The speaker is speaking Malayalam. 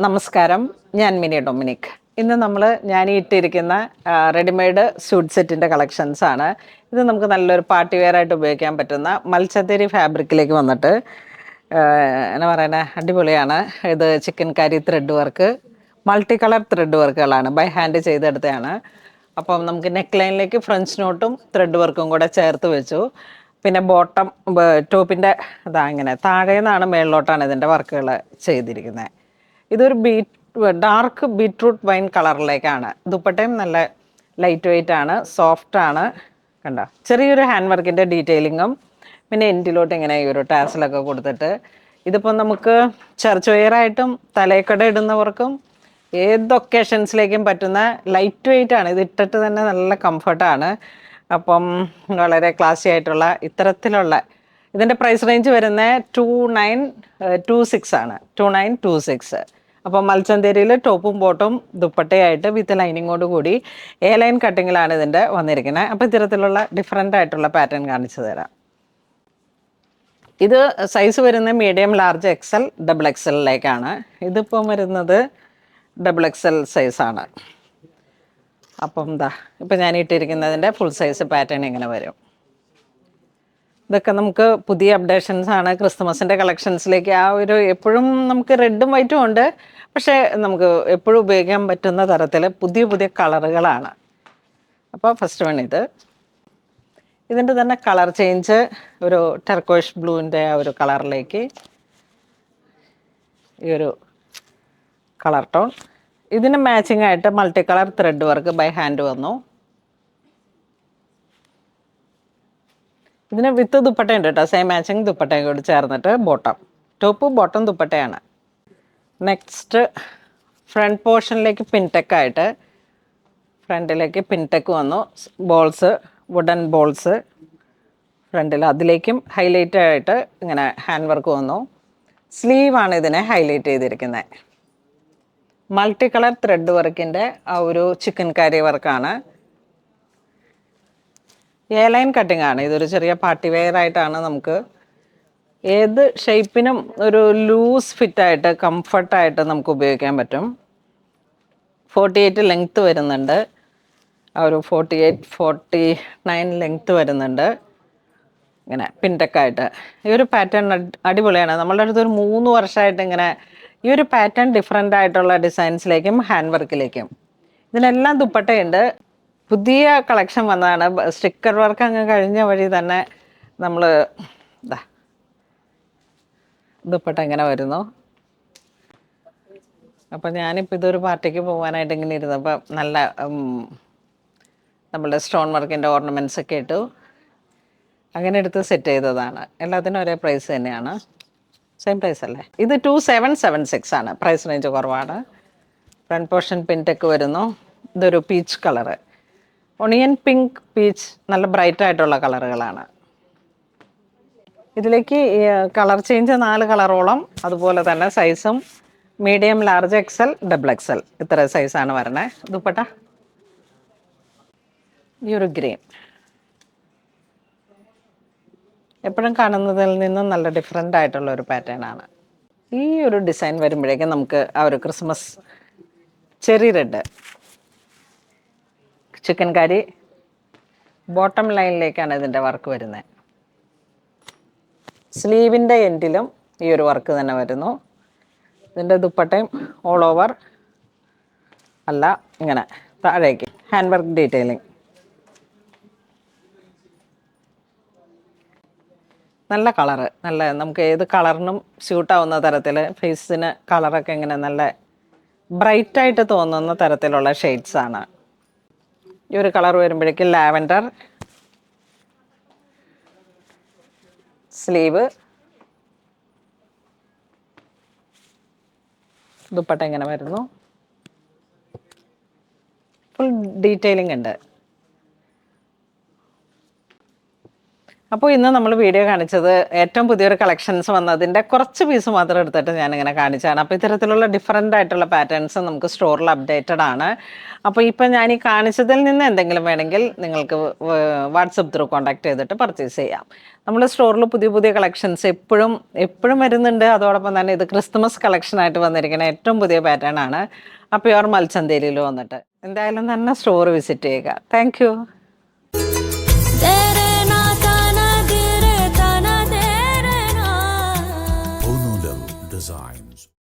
നമസ്കാരം, ഞാൻ മിനി ഡൊമിനിക്. ഇന്ന് ഞാൻ ഈ ഇട്ടിരിക്കുന്ന റെഡിമെയ്ഡ് സ്യൂട്ട് സെറ്റിൻ്റെ കളക്ഷൻസ് ആണ്. ഇത് നമുക്ക് നല്ലൊരു പാർട്ടി വെയർ ആയിട്ട് ഉപയോഗിക്കാൻ പറ്റുന്ന മൽച്ചത്തേരി ഫാബ്രിക്കിലേക്ക് വന്നിട്ട് എന്നാ പറയുന്നത്, അടിപൊളിയാണ്. ഇത് chikankari thread work, multi colour thread വർക്കുകളാണ്, ബൈ ഹാൻഡ് ചെയ്തെടുത്തതാണ്. അപ്പം നമുക്ക് നെക്ക് ലൈനിലേക്ക് ഫ്രഞ്ച് നോട്ടും ത്രെഡ് വർക്കും കൂടെ ചേർത്ത് വെച്ചു. പിന്നെ ബോട്ടം ടോപ്പിൻ്റെ ഇങ്ങനെ താഴെ നിന്നാണ് മേളിലോട്ടാണ് ഇതിൻ്റെ വർക്കുകൾ ചെയ്തിരിക്കുന്നത്. ഇതൊരു ഡാർക്ക് ബീറ്റ്റൂട്ട് വൈൻ കളറിലേക്കാണ്. ദുപ്പട്ടയും നല്ല ലൈറ്റ് വെയ്റ്റ് ആണ്, സോഫ്റ്റ് ആണ്. കണ്ടോ, ചെറിയൊരു ഹാൻഡ് വർക്കിൻ്റെ ഡീറ്റെയിലിങ്ങും പിന്നെ എൻഡിലോട്ട് ഇങ്ങനെ ഈ ഒരു ടാസലൊക്കെ കൊടുത്തിട്ട്, ഇതിപ്പോൾ നമുക്ക് ചർച്ച് വെയറായിട്ടും തലയക്കട ഇടുന്നവർക്കും ഏത് ഒക്കേഷൻസിലേക്കും പറ്റുന്ന ലൈറ്റ് വെയ്റ്റ് ആണ്. ഇത് ഇട്ടിട്ട് തന്നെ നല്ല കംഫർട്ടാണ്. അപ്പം വളരെ ക്ലാസി ആയിട്ടുള്ള ഇത്തരത്തിലുള്ള ഇതിൻ്റെ പ്രൈസ് റേഞ്ച് വരുന്നത് 2926 ആണ്. 2926. അപ്പോൾ മൽച്ചന്തേരിയിൽ ടോപ്പും ബോട്ടും ദുപ്പട്ടയായിട്ട് വിത്ത് ലൈനിങ്ങോട് കൂടി ലൈൻ കട്ടിങ്ങിലാണ് ഇതിൻ്റെ വന്നിരിക്കുന്നത്. അപ്പോൾ ഇത്തരത്തിലുള്ള ഡിഫറെൻ്റ് ആയിട്ടുള്ള പാറ്റേൺ കാണിച്ചു തരാം. ഇത് സൈസ് വരുന്നത് മീഡിയം, ലാർജ്, എക്സൽ, ഡബിൾ എക്സലിലേക്കാണ്. ഇതിപ്പം വരുന്നത് ഡബിൾ എക്സൽ സൈസാണ്. അപ്പം ഇപ്പം ഞാൻ ഇട്ടിരിക്കുന്നതിൻ്റെ ഫുൾ സൈസ് പാറ്റേൺ ഇങ്ങനെ വരും. ഇതൊക്കെ നമുക്ക് പുതിയ അപ്ഡേഷൻസ് ആണ്. ക്രിസ്മസിൻ്റെ കളക്ഷൻസിലേക്ക് എപ്പോഴും നമുക്ക് റെഡും വൈറ്റും ഉണ്ട്, പക്ഷേ നമുക്ക് എപ്പോഴും ഉപയോഗിക്കാൻ പറ്റുന്ന തരത്തിൽ പുതിയ പുതിയ കളറുകളാണ്. അപ്പോൾ ഫസ്റ്റ് വൺ ഇതിൻ്റെ തന്നെ കളർ ചേഞ്ച്, ഒരു ടെർക്കോഷ് ബ്ലൂവിൻ്റെ ഒരു കളറിലേക്ക് ഈ ഒരു കളർ ടോൺ. ഇതിന് മാച്ചിങ് ആയിട്ട് multi colour thread work by hand വന്നു. ഇതിന് വിത്ത് ദുപ്പട്ടയുണ്ട് കേട്ടോ, സെയിം മാച്ചിങ് ദുപ്പട്ടയും കൂടി ചേർന്നിട്ട് ടോപ്പ് ബോട്ടം ദുപ്പട്ടയാണ്. നെക്സ്റ്റ് ഫ്രണ്ട് പോർഷനിലേക്ക് പിൻടെക്കായിട്ട് ഫ്രണ്ടിലേക്ക് പിൻടെക്ക് വന്നു. ബോൾസ്, വുഡൻ ബോൾസ് ഫ്രണ്ടിൽ, അതിലേക്കും ഹൈലൈറ്റ് ആയിട്ട് ഇങ്ങനെ ഹാൻഡ് വർക്ക് വന്നു. സ്ലീവാണ് ഇതിനെ ഹൈലൈറ്റ് ചെയ്തിരിക്കുന്നത്. മൾട്ടി കളർ ത്രെഡ് വർക്കിൻ്റെ ഒരു ചിക്കൻ കാരി വർക്കാണ്. ലൈൻ കട്ടിംഗ് ആണ്. ഇതൊരു ചെറിയ പാർട്ടി വെയർ ആയിട്ടാണ് നമുക്ക് ഏത് ഷേപ്പിനും ഒരു ലൂസ് ഫിറ്റായിട്ട് കംഫർട്ടായിട്ട് നമുക്ക് ഉപയോഗിക്കാൻ പറ്റും. 48 ലെങ്ത്ത് വരുന്നുണ്ട്, ഒരു 49 ലെങ്ത്ത് വരുന്നുണ്ട്. ഇങ്ങനെ പിൻടെക്കായിട്ട് ഈ ഒരു പാറ്റേൺ അടിപൊളിയാണ്. നമ്മളുടെ അടുത്ത് ഒരു 3 വർഷമായിട്ട് ഇങ്ങനെ ഈ ഒരു പാറ്റേൺ ഡിഫറെൻ്റ് ആയിട്ടുള്ള ഡിസൈൻസിലേക്കും ഹാൻഡ് വർക്കിലേക്കും ഇതിനെല്ലാം ദുപ്പട്ടയുണ്ട്. പുതിയ കളക്ഷൻ വന്നതാണ്. സ്റ്റിക്കർ വർക്ക് അങ്ങ് കഴിഞ്ഞ വഴി തന്നെ നമ്മൾ ദുപ്പട്ട ഇങ്ങനെ വരുന്നു. അപ്പം ഞാനിപ്പോൾ ഇതൊരു പാർട്ടിക്ക് പോകാനായിട്ട് ഇങ്ങനെ ഇരുന്നപ്പോൾ നല്ല നമ്മളുടെ സ്റ്റോൺ വർക്കിൻ്റെ ഓർണമെൻറ്റ്സ് ഒക്കെ ഇട്ടു, അങ്ങനെ എടുത്ത് സെറ്റ് ചെയ്തതാണ്. എല്ലാത്തിനും ഒരേ പ്രൈസ് തന്നെയാണ്, സെയിം പ്രൈസ് അല്ലേ. ഇത് 2776 ആണ്, പ്രൈസ് റേഞ്ച് കുറവാണ്. ഫ്രണ്ട് പോർഷൻ പിൻടെക്ക് വരുന്നു. ഇതൊരു peach colour, onion pink peach, നല്ല ബ്രൈറ്റ് ആയിട്ടുള്ള കളറുകളാണ്. ഇതിലേക്ക് കളർ ചേഞ്ച് 4 കളറോളം, അതുപോലെ തന്നെ സൈസും medium, large, XL, double XL, ഇത്ര സൈസാണ് വരണേ. ദുപ്പട്ട ഈ ഒരു ഗ്രീൻ, എപ്പോഴും കാണുന്നതിൽ നിന്നും നല്ല ഡിഫറെൻ്റ് ആയിട്ടുള്ള ഒരു പാറ്റേൺ ആണ്. ഈ ഒരു ഡിസൈൻ വരുമ്പോഴേക്കും നമുക്ക് ആ ഒരു Christmas cherry red chikankari bottom ലൈനിലേക്കാണ് ഇതിൻ്റെ വർക്ക് വരുന്നത്. സ്ലീവിൻ്റെ എൻഡിലും ഈ ഒരു വർക്ക് തന്നെ വരുന്നു. ഇതിൻ്റെ ദുപ്പട്ടയും ഓൾ ഓവർ അല്ല, ഇങ്ങനെ താഴേക്ക് ഹാൻഡ് വർക്ക് ഡീറ്റെയിലിങ്. നല്ല കളറ്, നല്ല നമുക്ക് ഏത് കളറിനും സ്യൂട്ടാവുന്ന തരത്തിൽ, ഫേസിന് കളറൊക്കെ ഇങ്ങനെ നല്ല ബ്രൈറ്റായിട്ട് തോന്നുന്ന തരത്തിലുള്ള ഷെയ്ഡ്സാണ്. ഈ ഒരു കളർ വരുമ്പോഴേക്കും ലാവൻഡർ, സ്ലീവ്, ദുപ്പട്ട ഇങ്ങനെ വരുന്നു. ഫുൾ ഡീറ്റെയിലിംഗ് ഉണ്ട്. അപ്പോൾ ഇന്ന് നമ്മൾ വീഡിയോ കാണിച്ചത് ഏറ്റവും പുതിയൊരു കളക്ഷൻസ് വന്നതിൻ്റെ കുറച്ച് പീസ് മാത്രം എടുത്തിട്ട് ഞാനിങ്ങനെ കാണിച്ചാണ്. അപ്പോൾ ഇത്തരത്തിലുള്ള ഡിഫറെൻ്റ് ആയിട്ടുള്ള പാറ്റേൺസ് നമുക്ക് സ്റ്റോറിൽ അപ്ഡേറ്റഡ് ആണ്. അപ്പോൾ ഇപ്പം ഞാൻ ഈ കാണിച്ചതിൽ നിന്ന് എന്തെങ്കിലും വേണമെങ്കിൽ നിങ്ങൾക്ക് വാട്സപ്പ് ത്രൂ കോൺടാക്ട് ചെയ്തിട്ട് പർച്ചേസ് ചെയ്യാം. നമ്മുടെ സ്റ്റോറിൽ പുതിയ പുതിയ കളക്ഷൻസ് എപ്പോഴും വരുന്നുണ്ട്. അതോടൊപ്പം തന്നെ ഇത് ക്രിസ്മസ് കളക്ഷനായിട്ട് വന്നിരിക്കുന്ന ഏറ്റവും പുതിയ പാറ്റേൺ ആണ്. ആ പ്യുവർ മൽച്ചന്തേരിയിൽ വന്നിട്ട് എന്തായാലും തന്നെ സ്റ്റോർ വിസിറ്റ് ചെയ്യുക. താങ്ക്